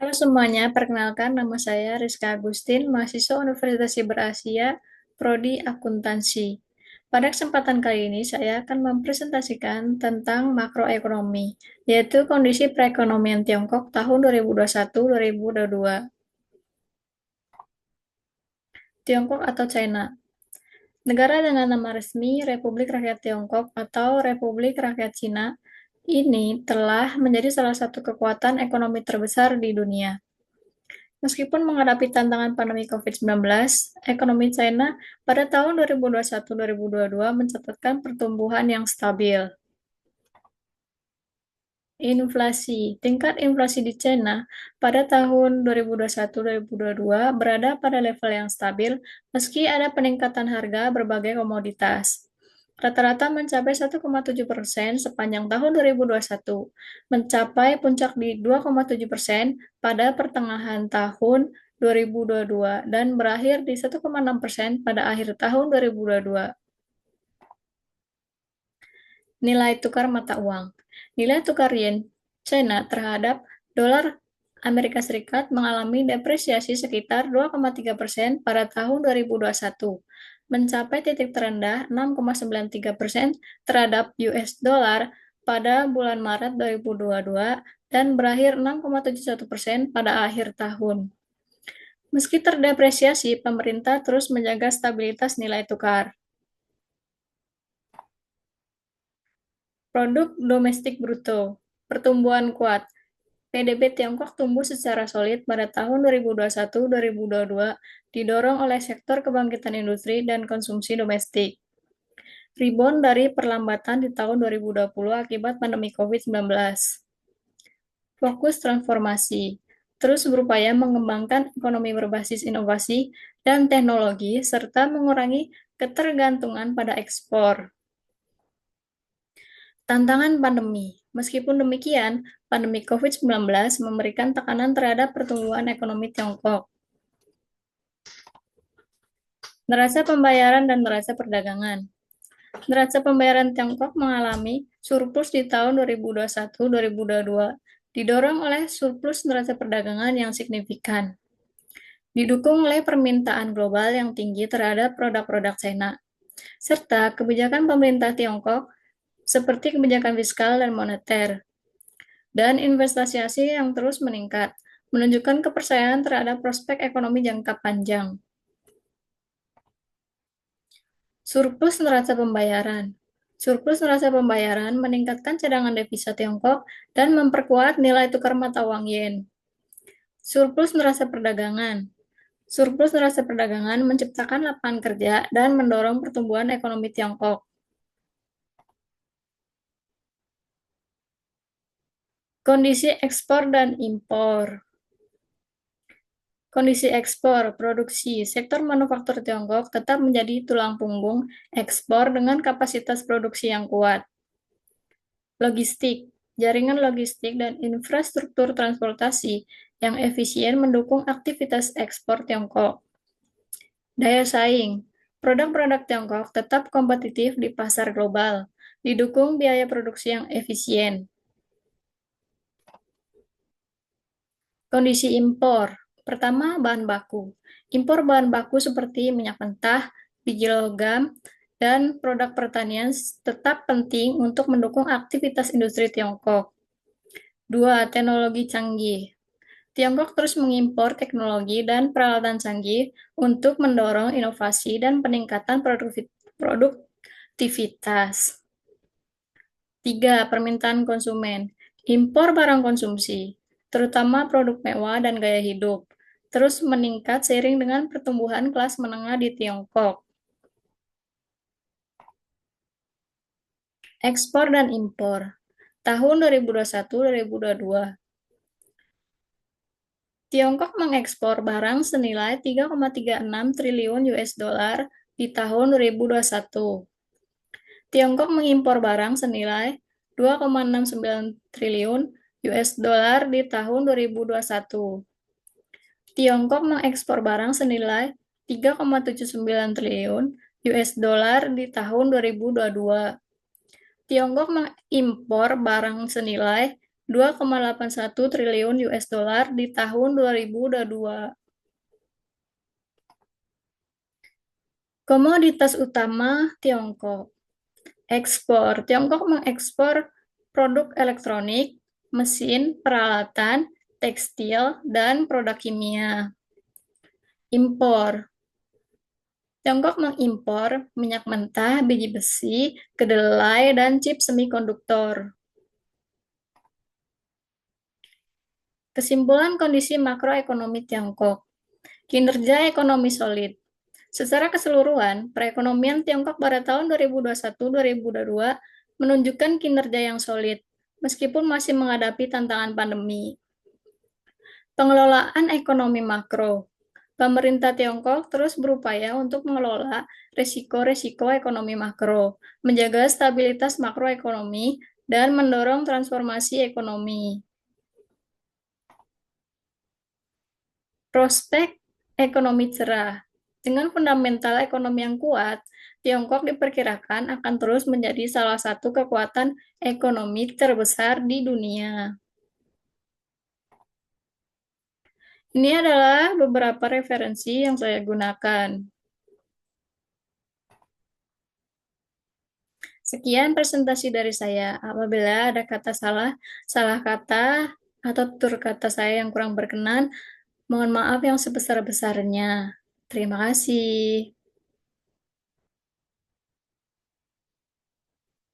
Halo semuanya, perkenalkan nama saya Rizka Agustin, mahasiswa Universitas Siber Asia, Prodi Akuntansi. Pada kesempatan kali ini saya akan mempresentasikan tentang makroekonomi, yaitu kondisi perekonomian Tiongkok tahun 2021-2022. Tiongkok atau China. Negara dengan nama resmi Republik Rakyat Tiongkok atau Republik Rakyat Cina ini telah menjadi salah satu kekuatan ekonomi terbesar di dunia. Meskipun menghadapi tantangan pandemi COVID-19, ekonomi China pada tahun 2021-2022 mencatatkan pertumbuhan yang stabil. Inflasi. Tingkat inflasi di China pada tahun 2021-2022 berada pada level yang stabil meski ada peningkatan harga berbagai komoditas. Rata-rata mencapai 1,7% sepanjang tahun 2021, mencapai puncak di 2,7% pada pertengahan tahun 2022 dan berakhir di 1,6% pada akhir tahun 2022. Nilai tukar mata uang. Nilai tukar yen China terhadap dolar Amerika Serikat mengalami depresiasi sekitar 2,3% pada tahun 2021, mencapai titik terendah 6,93% terhadap US dollar pada bulan Maret 2022 dan berakhir 6,71% pada akhir tahun. Meski terdepresiasi, pemerintah terus menjaga stabilitas nilai tukar. Produk domestik bruto, pertumbuhan kuat. PDB Tiongkok tumbuh secara solid pada tahun 2021-2022, didorong oleh sektor kebangkitan industri dan konsumsi domestik. Rebound dari perlambatan di tahun 2020 akibat pandemi COVID-19. Fokus transformasi. Terus berupaya mengembangkan ekonomi berbasis inovasi dan teknologi, serta mengurangi ketergantungan pada ekspor. Tantangan pandemi. Meskipun demikian, pandemi COVID-19 memberikan tekanan terhadap pertumbuhan ekonomi Tiongkok. Neraca pembayaran dan neraca perdagangan. Neraca pembayaran Tiongkok mengalami surplus di tahun 2021-2022, didorong oleh surplus neraca perdagangan yang signifikan. Didukung oleh permintaan global yang tinggi terhadap produk-produk China, serta kebijakan pemerintah Tiongkok seperti kebijakan fiskal dan moneter, dan investasi asing yang terus meningkat, menunjukkan kepercayaan terhadap prospek ekonomi jangka panjang. Surplus neraca pembayaran. Surplus neraca pembayaran meningkatkan cadangan devisa Tiongkok dan memperkuat nilai tukar mata uang yen. Surplus neraca perdagangan. Surplus neraca perdagangan menciptakan lapangan kerja dan mendorong pertumbuhan ekonomi Tiongkok. Kondisi ekspor dan impor. Kondisi ekspor, produksi, sektor manufaktur Tiongkok tetap menjadi tulang punggung ekspor dengan kapasitas produksi yang kuat. Logistik, jaringan logistik dan infrastruktur transportasi yang efisien mendukung aktivitas ekspor Tiongkok. Daya saing, produk-produk Tiongkok tetap kompetitif di pasar global, didukung biaya produksi yang efisien. Kondisi impor. Pertama, bahan baku. Impor bahan baku seperti minyak mentah, biji logam, dan produk pertanian tetap penting untuk mendukung aktivitas industri Tiongkok. Dua, teknologi canggih. Tiongkok terus mengimpor teknologi dan peralatan canggih untuk mendorong inovasi dan peningkatan produktivitas. Tiga, permintaan konsumen. Impor barang konsumsi, terutama produk mewah dan gaya hidup, terus meningkat seiring dengan pertumbuhan kelas menengah di Tiongkok. Ekspor dan impor. Tahun 2021-2022. Tiongkok mengekspor barang senilai 3,36 triliun US dollar di tahun 2021. Tiongkok mengimpor barang senilai 2,69 triliun US dollar di tahun 2021. Tiongkok mengekspor barang senilai 3,79 triliun US dollar di tahun 2022. Tiongkok mengimpor barang senilai 2,81 triliun US dollar di tahun 2022. Komoditas utama Tiongkok. Ekspor. Tiongkok mengekspor produk elektronik, mesin, peralatan, tekstil, dan produk kimia. Impor. Tiongkok mengimpor minyak mentah, biji besi, kedelai, dan chip semikonduktor. Kesimpulan kondisi makroekonomi Tiongkok. Kinerja ekonomi solid. Secara keseluruhan, perekonomian Tiongkok pada tahun 2021-2022 menunjukkan kinerja yang solid, meskipun masih menghadapi tantangan pandemi. Pengelolaan ekonomi makro. Pemerintah Tiongkok terus berupaya untuk mengelola risiko-risiko ekonomi makro, menjaga stabilitas makroekonomi, dan mendorong transformasi ekonomi. Prospek ekonomi cerah. Dengan fundamental ekonomi yang kuat, Tiongkok diperkirakan akan terus menjadi salah satu kekuatan ekonomi terbesar di dunia. Ini adalah beberapa referensi yang saya gunakan. Sekian presentasi dari saya. Apabila ada kata salah, salah kata, atau tutur kata saya yang kurang berkenan, mohon maaf yang sebesar-besarnya. Terima kasih.